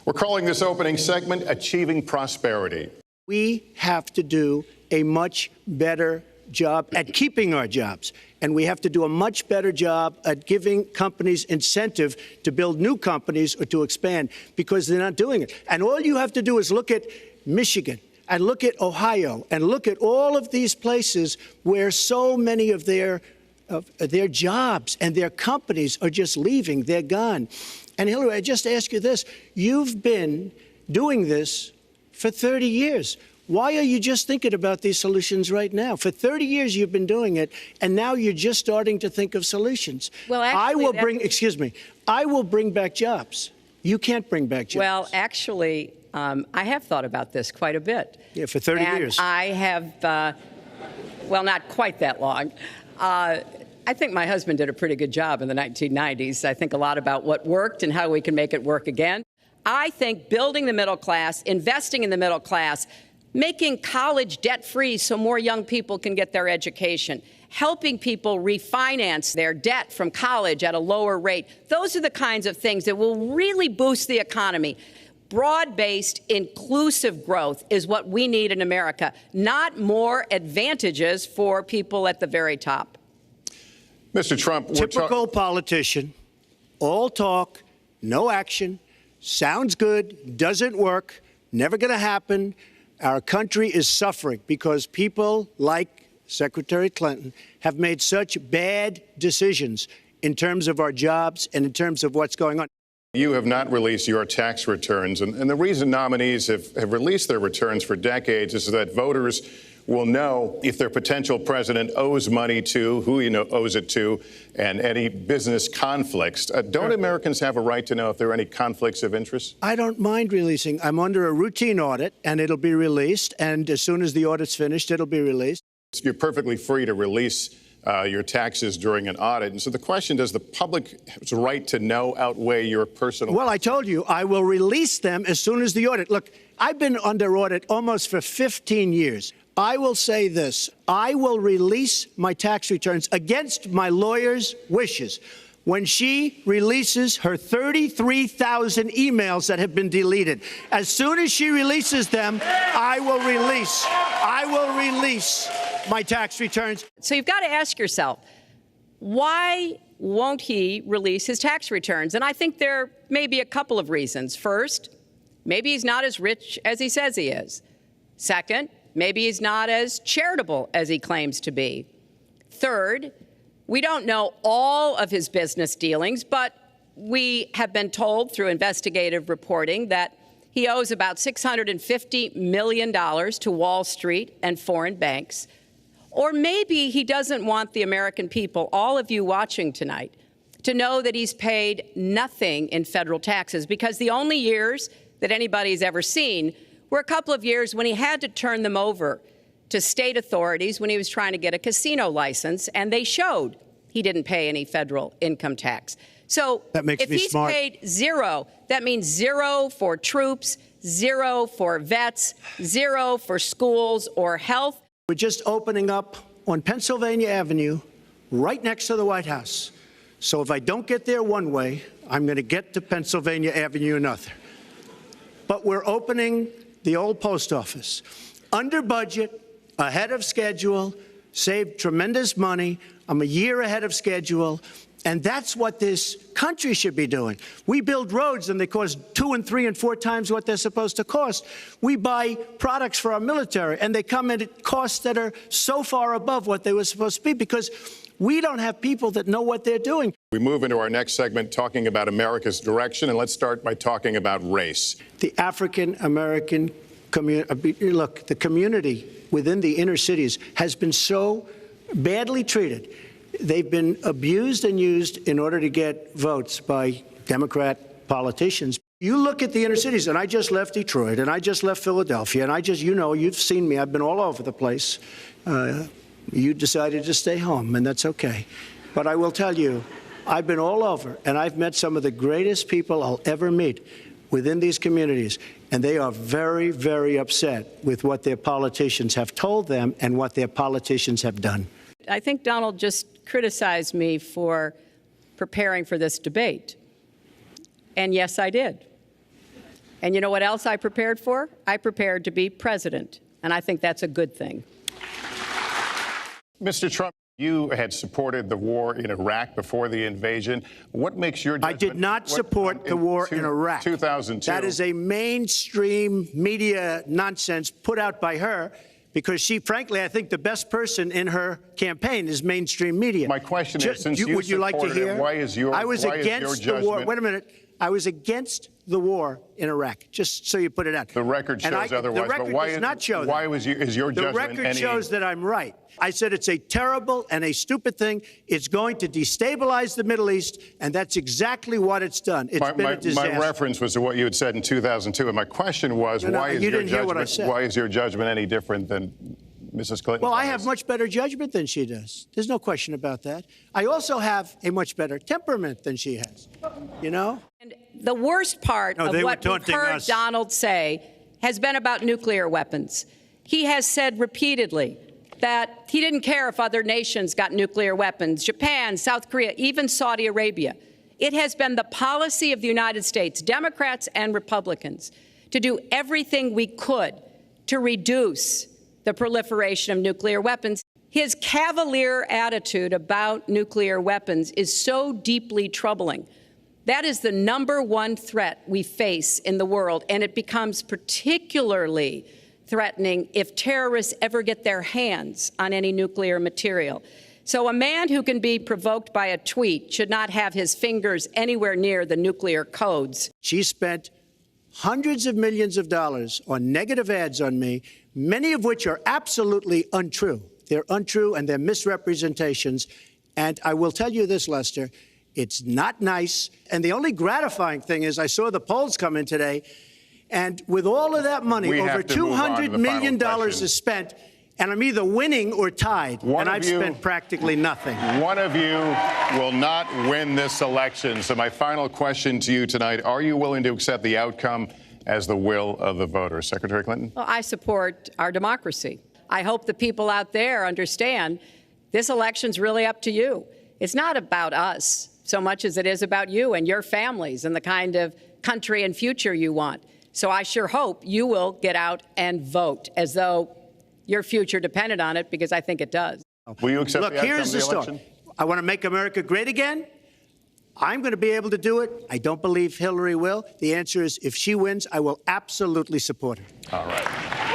We're calling this opening segment Achieving Prosperity. We have to do a much better job at keeping our jobs. And we have to do a much better job at giving companies incentive to build new companies or to expand, because they're not doing it. And all you have to do is look at Michigan and look at Ohio and look at all of these places where so many of their jobs and their companies are just leaving. They're gone. And Hillary, I just ask you this. You've been doing this for 30 years. Why are you just thinking about these solutions right now? For 30 years you've been doing it, and now you're just starting to think of solutions. Well, actually, I will bring back jobs. You can't bring back jobs. Well, actually, I have thought about this quite a bit. Yeah, for 30 years. I have, well, not quite that long. I think my husband did a pretty good job in the 1990s. I think a lot about what worked and how we can make it work again. I think building the middle class, investing in the middle class, making college debt-free so more young people can get their education, helping people refinance their debt from college at a lower rate. Those are the kinds of things that will really boost the economy. Broad-based, inclusive growth is what we need in America, not more advantages for people at the very top. Mr. Trump, typical politician, all talk, no action, sounds good, doesn't work, never going to happen. Our country is suffering because people like Secretary Clinton have made such bad decisions in terms of our jobs and in terms of what's going on. You have not released your tax returns, and the reason nominees have released their returns for decades is that voters will know if their potential president owes money to, who he owes it to, and any business conflicts. Don't Americans have a right to know if there are any conflicts of interest? I don't mind releasing. I'm under a routine audit, and it'll be released. And as soon as the audit's finished, it'll be released. You're perfectly free to release your taxes during an audit. And so the question, does the public's right to know outweigh your personal? Well, I told you, I will release them as soon as the audit. Look, I've been under audit almost for 15 years. I will say this. I will release my tax returns against my lawyer's wishes when she releases her 33,000 emails that have been deleted. As soon as she releases them, I will release my tax returns. So you've got to ask yourself, why won't he release his tax returns? And I think there may be a couple of reasons. First, maybe he's not as rich as he says he is. Second, maybe he's not as charitable as he claims to be. Third, we don't know all of his business dealings, but we have been told through investigative reporting that he owes about $650 million to Wall Street and foreign banks. Or maybe he doesn't want the American people, all of you watching tonight, to know that he's paid nothing in federal taxes, because the only years that anybody's ever seen were a couple of years when he had to turn them over to state authorities when he was trying to get a casino license, and they showed he didn't pay any federal income tax. So if he's paid zero, that means zero for troops, zero for vets, zero for schools or health. We're just opening up on Pennsylvania Avenue, right next to the White House. So if I don't get there one way, I'm going to get to Pennsylvania Avenue another. But we're opening the old post office under budget, ahead of schedule, saved tremendous money. I'm a year ahead of schedule. And that's what this country should be doing. We build roads and they cost 2 and 3 and 4 times what they're supposed to cost. We buy products for our military and they come in at costs that are so far above what they were supposed to be because we don't have people that know what they're doing. We move into our next segment talking about America's direction, and let's start by talking about race. The African-American community, look, the community within the inner cities has been so badly treated. They've been abused and used in order to get votes by Democrat politicians. You look at the inner cities, and I just left Detroit, and I just left Philadelphia, and you've seen me. I've been all over the place. You decided to stay home, and that's okay. But I will tell you, I've been all over, and I've met some of the greatest people I'll ever meet within these communities, and they are very, very upset with what their politicians have told them and what their politicians have done. I think Donald just criticized me for preparing for this debate. And yes, I did. And you know what else I prepared for? I prepared to be president. And I think that's a good thing. Mr. Trump, you had supported the war in Iraq before the invasion. What makes your judgment? I did not support the war in Iraq. 2002. That is a mainstream media nonsense put out by her because she, frankly, I think the best person in her campaign is mainstream media. My question is, since you would you like to hear? Why is your I was against the war. Wait a minute. I was against the war in Iraq, just so you put it out. The record shows otherwise. The record does not show that. Why is your judgment? The record shows that I'm right. I said it's a terrible and a stupid thing. It's going to destabilize the Middle East, and that's exactly what it's done. It's been a disaster. My reference was to what you had said in 2002, and my question was, why is your judgment any different than Mrs. Clinton? Well, I have much better judgment than she does. There's no question about that. I also have a much better temperament than she has, you know? And the worst part of what we've heard Donald say has been about nuclear weapons. He has said repeatedly that he didn't care if other nations got nuclear weapons, Japan, South Korea, even Saudi Arabia. It has been the policy of the United States, Democrats and Republicans, to do everything we could to reduce the proliferation of nuclear weapons. His cavalier attitude about nuclear weapons is so deeply troubling. That is the #1 threat we face in the world, and it becomes particularly threatening if terrorists ever get their hands on any nuclear material. So a man who can be provoked by a tweet should not have his fingers anywhere near the nuclear codes. She spent hundreds of millions of dollars on negative ads on me, many of which are absolutely untrue. They're untrue and they're misrepresentations. And I will tell you this, Lester, it's not nice. And the only gratifying thing is I saw the polls come in today, and with all of that money, over $200 million is spent, and I'm either winning or tied, and I've spent practically nothing. One of you will not win this election. So my final question to you tonight, are you willing to accept the outcome as the will of the voters? Secretary Clinton? Well, I support our democracy. I hope the people out there understand this election's really up to you. It's not about us so much as it is about you and your families and the kind of country and future you want. So I sure hope you will get out and vote as though your future depended on it, because I think it does. Will you accept the outcome here's of the the election? story. I want to make America great again. I'm going to be able to do it. I don't believe Hillary will. The answer is, if she wins, I will absolutely support her. All right.